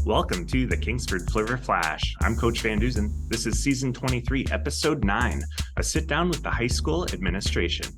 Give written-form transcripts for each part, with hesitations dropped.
Welcome to the Kingsford Flivver Flash. I'm Coach Van Duzen. This is Season 23, Episode 9, a sit-down with the high school administration.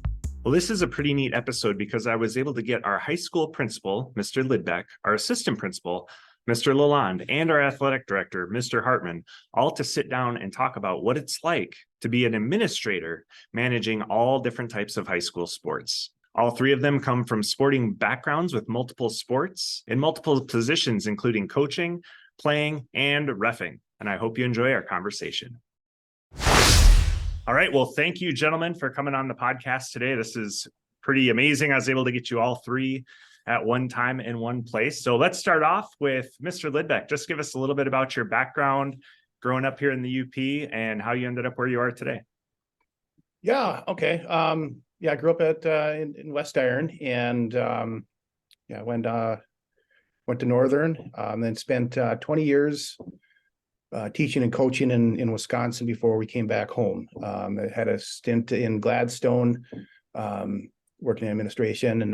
Well, this is a pretty neat episode because I was able to get our high school principal, Mr. Lindbeck, our assistant principal, Mr. LaLonde, and our athletic director, Mr. Hartman, all to sit down and talk about what it's like to be an administrator managing all different types of high school sports. All three of them come from sporting backgrounds with multiple sports in multiple positions, including coaching, playing, and reffing. And I hope you enjoy our conversation. All right. Well, thank you, gentlemen, for coming on the podcast today. This is pretty amazing. I was able to get you all three at one time in one place. So let's start off with Mr. Lindbeck. Just give us a little bit about your background growing up here in the UP and how you ended up where you are today. Yeah. Okay. I grew up in West Iron, and went to Northern, then spent 20 years teaching and coaching in Wisconsin before we came back home. I had a stint in Gladstone, working in administration, and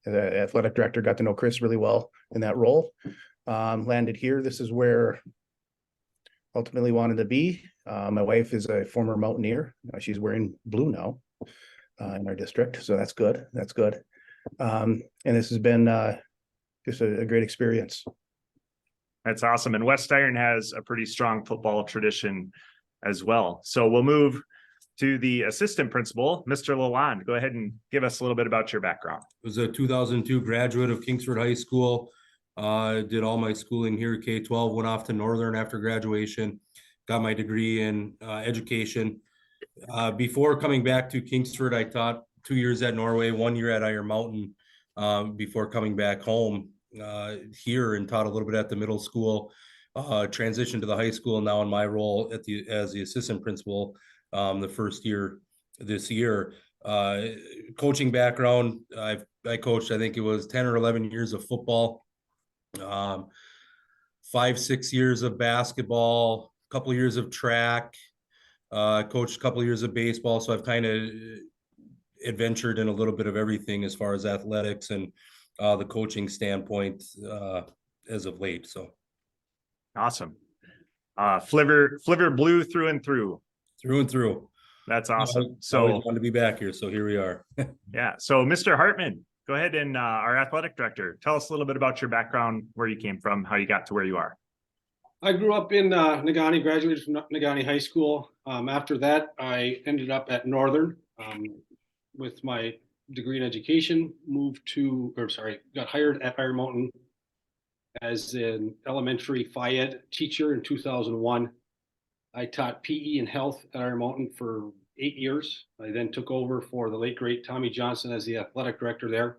the athletic director, got to know Chris really well in that role. Landed here. This is where ultimately wanted to be. My wife is a former mountaineer. She's wearing blue now in our district, so that's good. And this has been just a great experience. That's awesome. And West Iron has a pretty strong football tradition as well. So we'll move to the assistant principal, Mr. LaLonde. Go ahead and give us a little bit about your background. I was a 2002 graduate of Kingsford High School. Did all my schooling here, K-12, went off to Northern after graduation, got my degree in education. Before coming back to Kingsford, I taught 2 years at Norway, 1 year at Iron Mountain, before coming back home here and taught a little bit at the middle school, transitioned to the high school, now in my role as the assistant principal the first year this year. Coaching background, I coached, I think it was 10 or 11 years of football, 5-6 years of basketball, a couple of years of track, coached a couple of years of baseball. So I've kind of adventured in a little bit of everything as far as athletics and the coaching standpoint as of late. So awesome. Flivver blue through and through. Through and through. That's awesome. So I always wanted to be back here, so here we are. Yeah. So Mr. Hartman, go ahead, and our athletic director, tell us a little bit about your background, where you came from, how you got to where you are. I grew up in Negaunee, graduated from Negaunee High School. After that, I ended up at Northern with my degree in education, got hired at Iron Mountain as an elementary Phy Ed teacher in 2001. I taught PE and health at Iron Mountain for 8 years. I then took over for the late great Tommy Johnson as the athletic director there.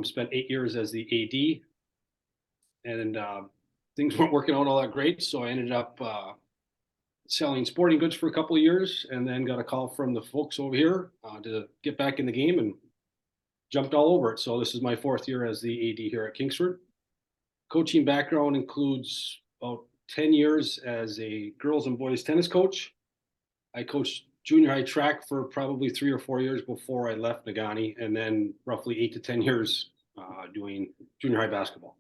Spent 8 years as the AD, and things weren't working out all that great, so I ended up selling sporting goods for a couple of years, and then got a call from the folks over here to get back in the game, and jumped all over it. So this is my 4th year as the AD here at Kingsford. Coaching background includes about 10 years as a girls and boys tennis coach. I coached junior high track for probably 3 or 4 years before I left Negaunee, and then roughly 8 to 10 years doing junior high basketball.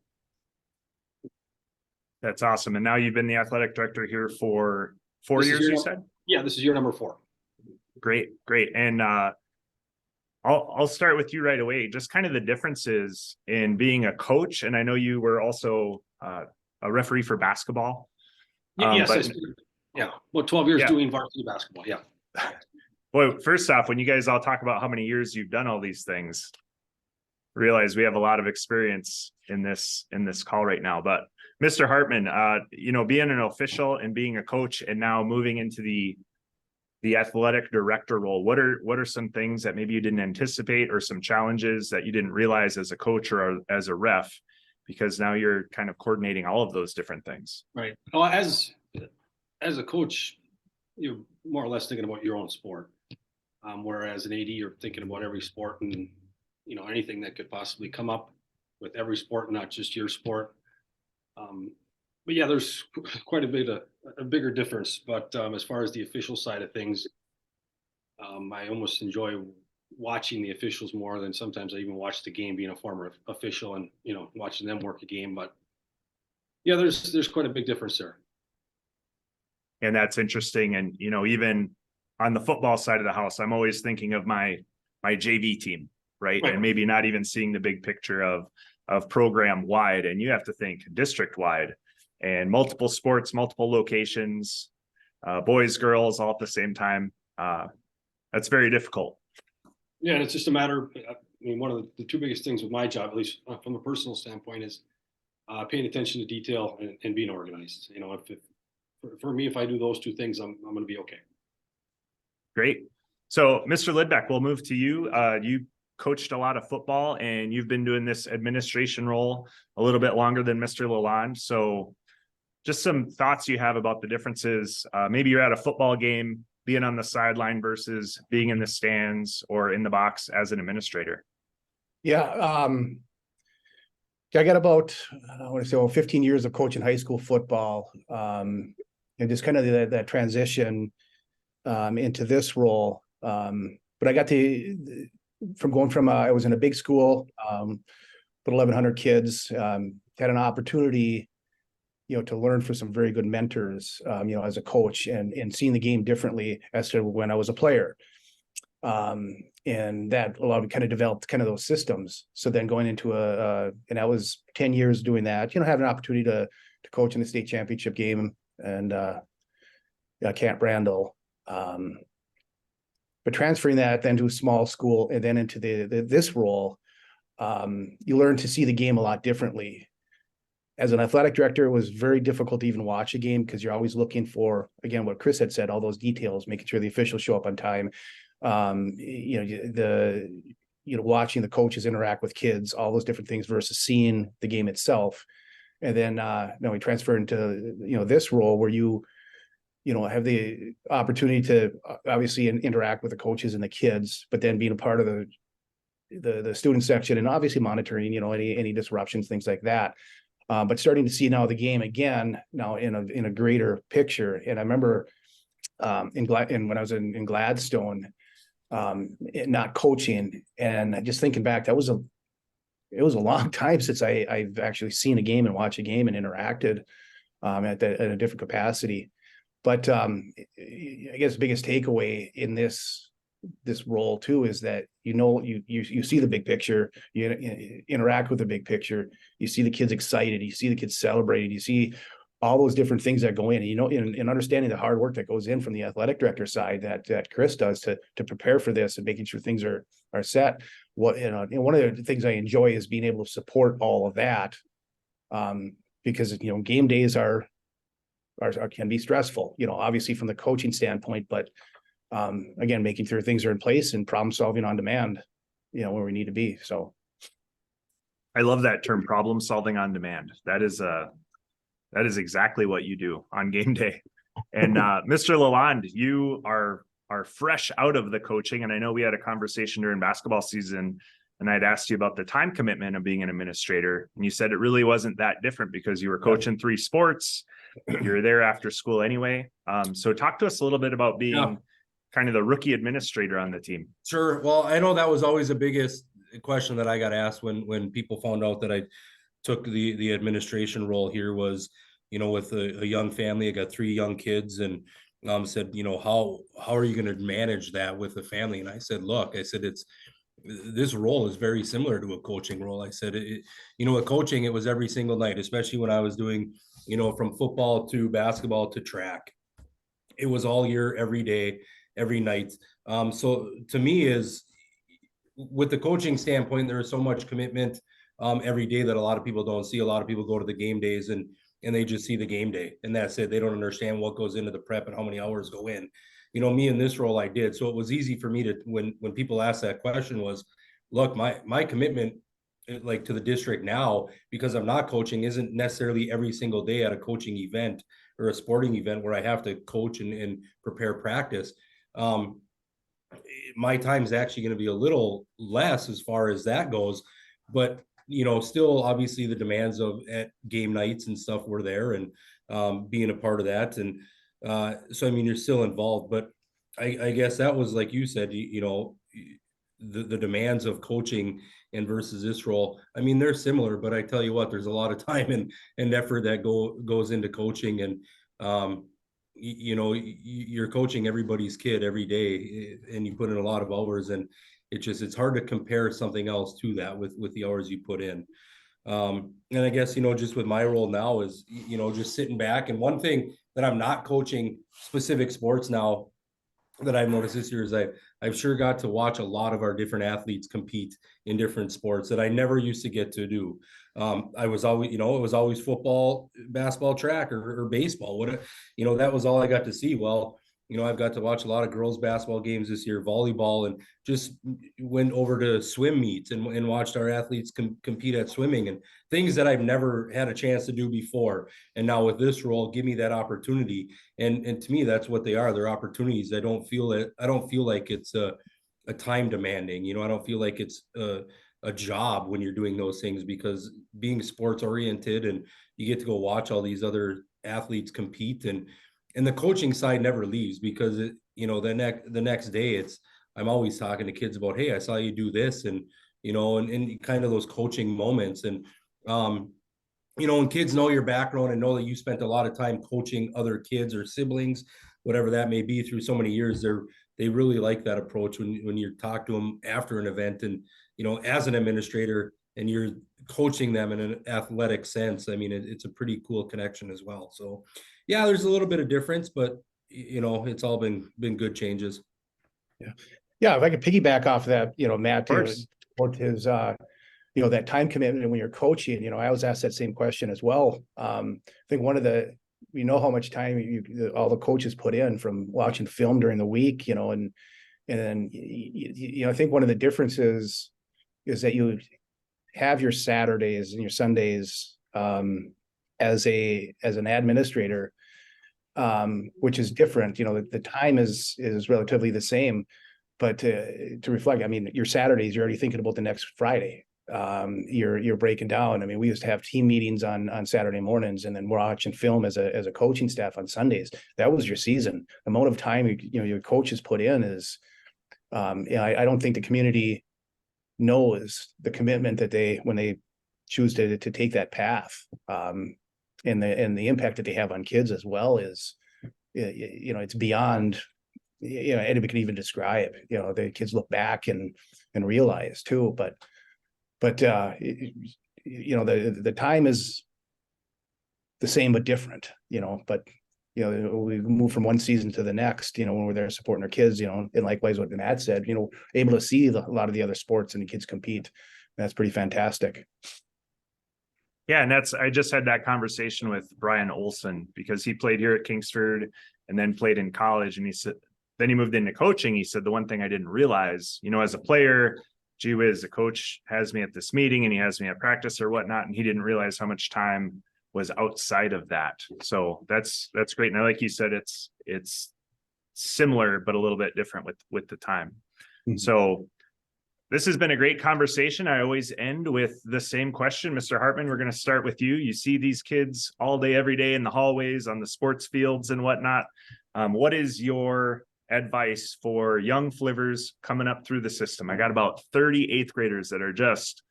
That's awesome. And now you've been the athletic director here for 4 years, you said? Yeah, this is year number 4. Great. And I'll start with you right away. Just kind of the differences in being a coach, and I know you were also a referee for basketball. Yes, well, 12 years doing varsity basketball. Yeah. Well, first off, when you guys all talk about how many years you've done all these things, realize we have a lot of experience in this call right now. But Mr. Hartman, being an official and being a coach, and now moving into the athletic director role, what are some things that maybe you didn't anticipate, or some challenges that you didn't realize as a coach or as a ref, because now you're kind of coordinating all of those different things? Right. Well, as a coach, you're more or less thinking about your own sport, whereas an AD, you're thinking about every sport and anything that could possibly come up with every sport, not just your sport. But yeah, there's quite a bigger difference. But as far as the official side of things, I almost enjoy watching the officials more than sometimes I even watch the game, being a former official and watching them work a game. But Yeah, there's quite a big difference there. And that's interesting. And, even on the football side of the house, I'm always thinking of my JV team, right? Right. And maybe not even seeing the big picture of program wide. And you have to think district wide and multiple sports, multiple locations, boys, girls, all at the same time. That's very difficult. Yeah, and it's just a matter. I mean, one of the two biggest things with my job, at least from a personal standpoint, is paying attention to detail and being organized. If for me, if I do those two things, I'm going to be okay. Great. So, Mr. Lindbeck, we'll move to you. You coached a lot of football, and you've been doing this administration role a little bit longer than Mr. LaLonde. So, just some thoughts you have about the differences. Maybe you're at a football game, being on the sideline versus being in the stands or in the box as an administrator. Yeah. I got about, I want to say, 15 years of coaching high school football, and just kind of that transition into this role. But I got I was in a big school, about 1,100 kids, had an opportunity, to learn from some very good mentors, as a coach and seeing the game differently as to when I was a player. And that allowed me kind of developed kind of those systems. So then going into and I was 10 years doing that, having an opportunity to coach in the state championship game and Camp Randall. But transferring that then to a small school and then into this role, you learn to see the game a lot differently. As an athletic director, it was very difficult to even watch a game because you're always looking for, again, what Chris had said, all those details, making sure the officials show up on time. Watching the coaches interact with kids, all those different things versus seeing the game itself. And then now we transfer into, this role where you have the opportunity to obviously interact with the coaches and the kids, but then being a part of the student section and obviously monitoring, any disruptions, things like that. But starting to see now the game again, now in a greater picture. And I remember when I was in Gladstone, not coaching, and just thinking back, it was a long time since I've actually seen a game and watched a game and interacted at a different capacity. But I guess the biggest takeaway in this role too is that you see the big picture, you interact with the big picture, you see the kids excited, you see the kids celebrated, you see all those different things that go in, in understanding the hard work that goes in from the athletic director side that Chris does to prepare for this and making sure things are set. And one of the things I enjoy is being able to support all of that, because game days can be stressful, obviously from the coaching standpoint, but again, making sure things are in place and problem solving on demand, where we need to be. So I love that term, problem solving on demand. That is exactly what you do on game day. And Mr. LaLonde, you are fresh out of the coaching. And I know we had a conversation during basketball season, and I'd asked you about the time commitment of being an administrator. And you said it really wasn't that different because you were coaching 3 sports. You were there after school anyway. So talk to us a little bit about being kind of the rookie administrator on the team. Sure. Well, I know that was always the biggest question that I got asked when people found out that I took the administration role here was, with a young family. I got 3 young kids, and said, how are you going to manage that with the family? And I said, look, this role is very similar to a coaching role. I said, with coaching, it was every single night, especially when I was doing, from football to basketball to track. It was all year, every day, every night. So to me is, with the coaching standpoint, there is so much commitment every day that a lot of people don't see. A lot of people go to the game days and they just see the game day, and that's it. They don't understand what goes into the prep and how many hours go in. Me in this role, I did. So it was easy for me to, when people asked that question, was, look, my commitment, like, to the district now, because I'm not coaching, isn't necessarily every single day at a coaching event or a sporting event where I have to coach and prepare practice. My time is actually going to be a little less as far as that goes, but still obviously the demands of at game nights and stuff were there, and being a part of that. And so, you're still involved, but I guess that was, like you said, the demands of coaching and versus this role, I mean, they're similar, but I tell you what, there's a lot of time and effort that goes into coaching. And you know, you're coaching everybody's kid every day, and you put in a lot of hours, and it's hard to compare something else to that with the hours you put in. And I guess, you know, just with my role now is, you know, just sitting back. And one thing that I'm not coaching specific sports now that I've noticed this year is I've sure got to watch a lot of our different athletes compete in different sports that I never used to get to do. I was always, you know, it was always football, basketball, track, or baseball. You know, that was all I got to see. Well, you know, I've got to watch a lot of girls basketball games this year, volleyball, and just went over to swim meets and watched our athletes compete at swimming and things that I've never had a chance to do before. And now with this role, give me that opportunity. And to me, that's what they are. They're opportunities. I don't feel like it's a time demanding, you know, I don't feel like it's a job when you're doing those things, because being sports oriented and you get to go watch all these other athletes compete, and the coaching side never leaves, because you know, the next day I'm always talking to kids about, hey, I saw you do this, and you know, and kind of those coaching moments. And you know, when kids know your background and know that you spent a lot of time coaching other kids or siblings, whatever that may be, through so many years, they really like that approach when you talk to them after an event, and you know, as an administrator, and you're coaching them in an athletic sense. I mean, it's a pretty cool connection as well. So yeah, there's a little bit of difference, but you know, it's all been good changes. Yeah, if I could piggyback off that, you know, Matt, Of course. what his you know, that time commitment when you're coaching, you know, I was asked that same question as well. I think one of the, you know, how much time all the coaches put in from watching film during the week, you know, and then you know, I think one of the differences is that you have your Saturdays and your Sundays as an administrator, which is different. You know, the time is relatively the same, but to reflect, I mean, your Saturdays, you're already thinking about the next Friday. You're breaking down. I mean, we used to have team meetings on Saturday mornings, and then we're watching film as a coaching staff on Sundays. That was your season. The amount of time you know your coaches put in is, you know, I don't think the community knows the commitment that when they choose to take that path, and the impact that they have on kids as well is, you know, it's beyond, you know, anybody can even describe. You know, the kids look back and realize too, but you know, the time is the same but different, you know. But you know, we move from one season to the next, you know, when we're there supporting our kids, you know, and likewise what Matt said, you know, able to see a lot of the other sports and the kids compete. That's pretty fantastic. Yeah, and I just had that conversation with Brian Olson, because he played here at Kingsford and then played in college. And he said, then he moved into coaching. He said, the one thing I didn't realize, you know, as a player, gee whiz, the coach has me at this meeting and he has me at practice or whatnot. And he didn't realize how much time was outside of that. So that's great. And like you said, it's similar, but a little bit different with the time. Mm-hmm. So this has been a great conversation. I always end with the same question. Mr. Hartman, we're going to start with you. You see these kids all day, every day in the hallways, on the sports fields and whatnot. What is your advice for young Flivvers coming up through the system? I got about 30 8th graders that are just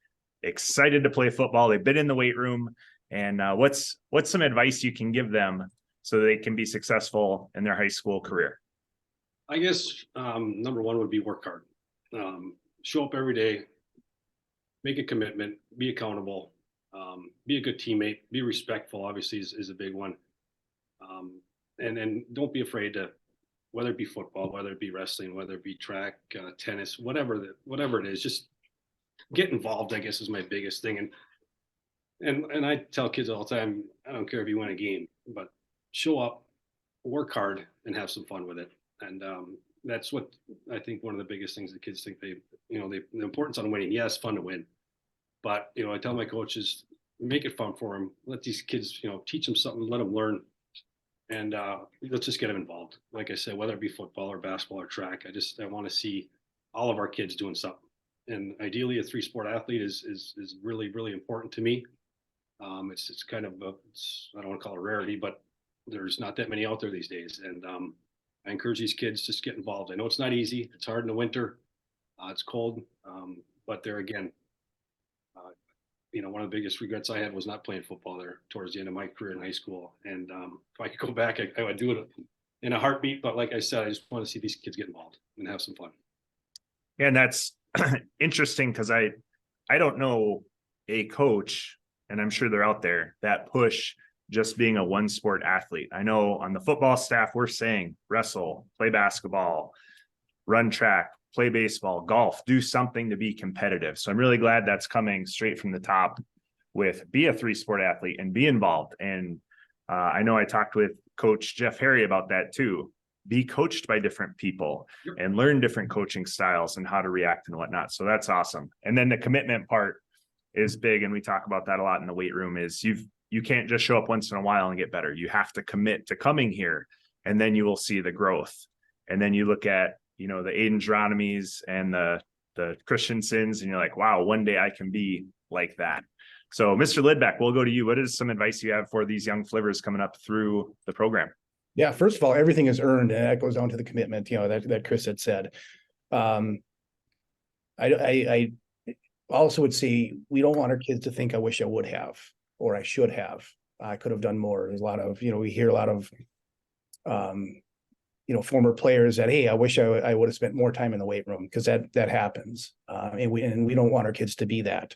excited to play football. They've been in the weight room. And what's some advice you can give them so they can be successful in their high school career? I guess number one would be work hard. Show up every day, make a commitment, be accountable, be a good teammate, be respectful, obviously is a big one. And then don't be afraid to, whether it be football, whether it be wrestling, whether it be track, tennis, whatever it is, just get involved, I guess, is my biggest thing. And I tell kids all the time, I don't care if you win a game, but show up, work hard, and have some fun with it. And that's what I think one of the biggest things that kids think the importance on winning. Yes, fun to win, but you know, I tell my coaches, make it fun for them. Let these kids, you know, teach them something, let them learn, and let's just get them involved. Like I said, whether it be football or basketball or track, I want to see all of our kids doing something. And ideally, a 3-sport athlete is really, really important to me. It's kind of I don't want to call it a rarity, but there's not that many out there these days. And I encourage these kids just get involved. I know it's not easy. It's hard in the winter. It's cold, but there again, one of the biggest regrets I had was not playing football there towards the end of my career in high school. And if I could go back, I would do it in a heartbeat. But like I said, I just want to see these kids get involved and have some fun. And that's interesting because I don't know a coach, and I'm sure they're out there, that push just being a one sport athlete. I know on the football staff, we're saying wrestle, play basketball, run track, play baseball, golf, do something to be competitive. So I'm really glad that's coming straight from the top with be a 3-sport athlete and be involved. And I know I talked with Coach Jeff Harry about that too. Be coached by different people and learn different coaching styles and how to react and whatnot. So that's awesome. And then the commitment part is big. And we talk about that a lot in the weight room is you can't just show up once in a while and get better. You have to commit to coming here and then you will see the growth. And then you look at, the Aiden Geronimys and the Christiansens, and you're like, wow, one day I can be like that. So Mr. Lindbeck, we'll go to you. What is some advice you have for these young Flivvers coming up through the program? Yeah, first of all, everything is earned, and that goes down to the commitment, that Chris had said. I also would say we don't want our kids to think I wish I would have, or I should have. I could have done more. There's a lot of, we hear a lot of, former players that, hey, I wish I would have spent more time in the weight room, because that happens. And we don't want our kids to be that.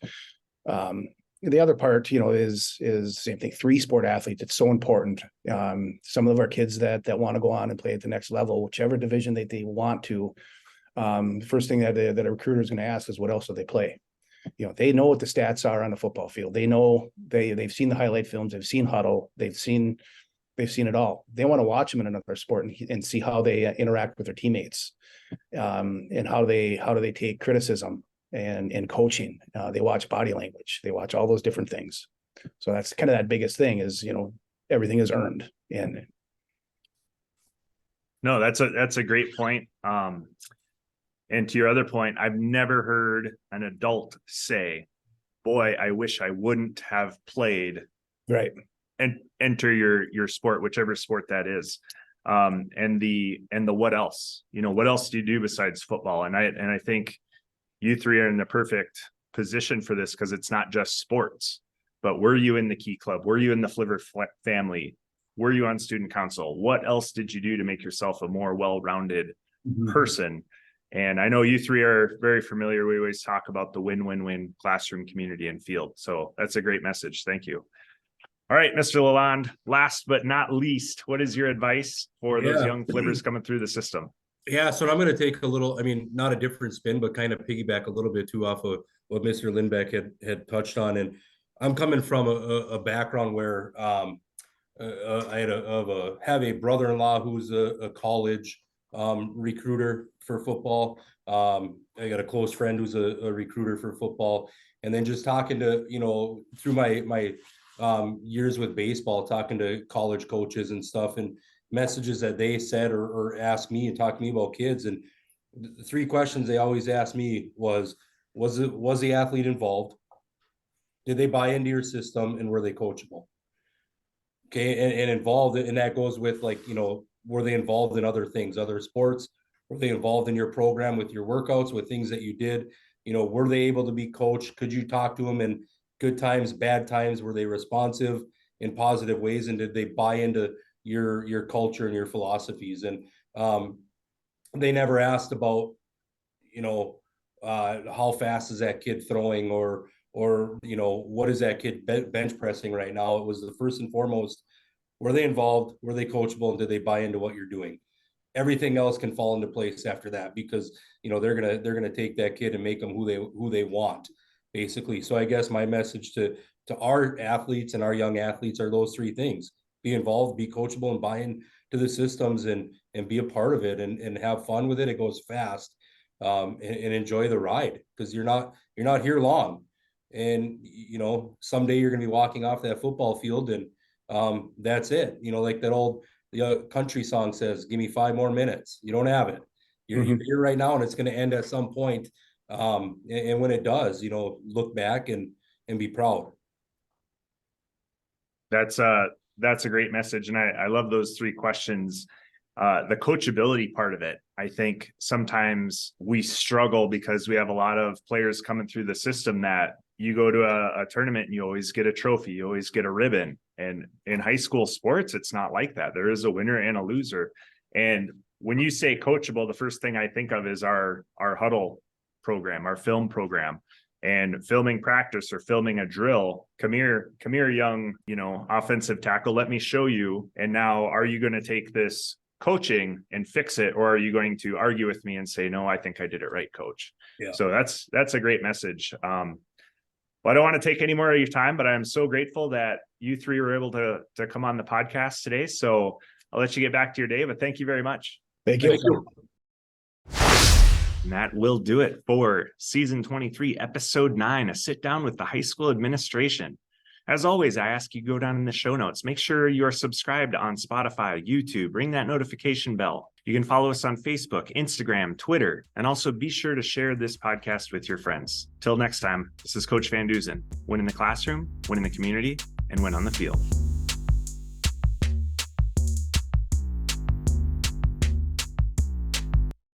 The other part, is same thing, 3-sport athletes. It's so important. Some of our kids that want to go on and play at the next level, whichever division they want to, first thing that a recruiter is going to ask is, what else do they play? They know what the stats are on the football field. They know they've seen the highlight films. They've seen huddle. They've seen it all. They want to watch them in another sport and see how they interact with their teammates, and how they take criticism and coaching. They watch body language. They watch all those different things. So that's kind of that biggest thing is, everything is earned. And no, that's a great point. And to your other point, I've never heard an adult say, boy, I wish I wouldn't have played. Right. And enter your sport, whichever sport that is. And the what else? What else do you do besides football? And I think you three are in the perfect position for this, because it's not just sports, but were you in the Key Club? Were you in the Flivver family? Were you on student council? What else did you do to make yourself a more well-rounded person? And I know you three are very familiar. We always talk about the win-win-win classroom, community, and field. So that's a great message. Thank you. All right, Mr. LaLonde, last but not least, what is your advice for those young Flivvers coming through the system? Yeah, so I'm going to take a little, not a different spin, but kind of piggyback a little bit too off of what Mr. Lindbeck had touched on. And I'm coming from a background where I have a brother-in-law who's a college recruiter for football. I got a close friend who's a recruiter for football. And then just talking to, through my years with baseball, talking to college coaches and stuff, and messages that they said or asked me and talked to me about kids. And the 3 questions they always asked me was the athlete involved? Did they buy into your system, and were they coachable? Okay. And involved, and that goes with, like, were they involved in other things, other sports? Were they involved in your program with your workouts, with things that you did? Were they able to be coached? Could you talk to them in good times, bad times? Were they responsive in positive ways? And did they buy into your culture and your philosophies? And they never asked about, how fast is that kid throwing, or what is that kid bench pressing right now? It was the first and foremost, were they involved? Were they coachable? And did they buy into what you're doing? Everything else can fall into place after that, because they're gonna take that kid and make them who they want, basically. So I guess my message to our athletes and our young athletes are those 3 things: be involved, be coachable, and buy into the systems, and be a part of it, and have fun with it. It goes fast, and enjoy the ride, because you're not here long. And someday you're gonna be walking off that football field, and that's it. Like that old country song says, give me 5 more minutes. You don't have it. You're here right now, and it's going to end at some point. And when it does, look back and be proud. That's a great message. And I love those 3 questions. the coachability part of it. I think sometimes we struggle because we have a lot of players coming through the system that you go to a tournament and you always get a trophy, you always get a ribbon. And in high school sports, it's not like that. There is a winner and a loser. And when you say coachable, the first thing I think of is our huddle program, our film program, and filming practice or filming a drill. Come here, young, offensive tackle. Let me show you. And now, are you going to take this coaching and fix it, or are you going to argue with me and say, no, I think I did it right, coach? Yeah. So that's a great message. Well, I don't want to take any more of your time, but I'm so grateful that you three were able to come on the podcast today. So I'll let you get back to your day, but thank you very much. Thank you. And that will do it for season 23, episode 9, a sit down with the high school administration. As always, I ask you go down in the show notes. Make sure you are subscribed on Spotify, YouTube, ring that notification bell. You can follow us on Facebook, Instagram, Twitter, and also be sure to share this podcast with your friends. Till next time, this is Coach Van Duzen. Win in the classroom, win in the community, and win on the field.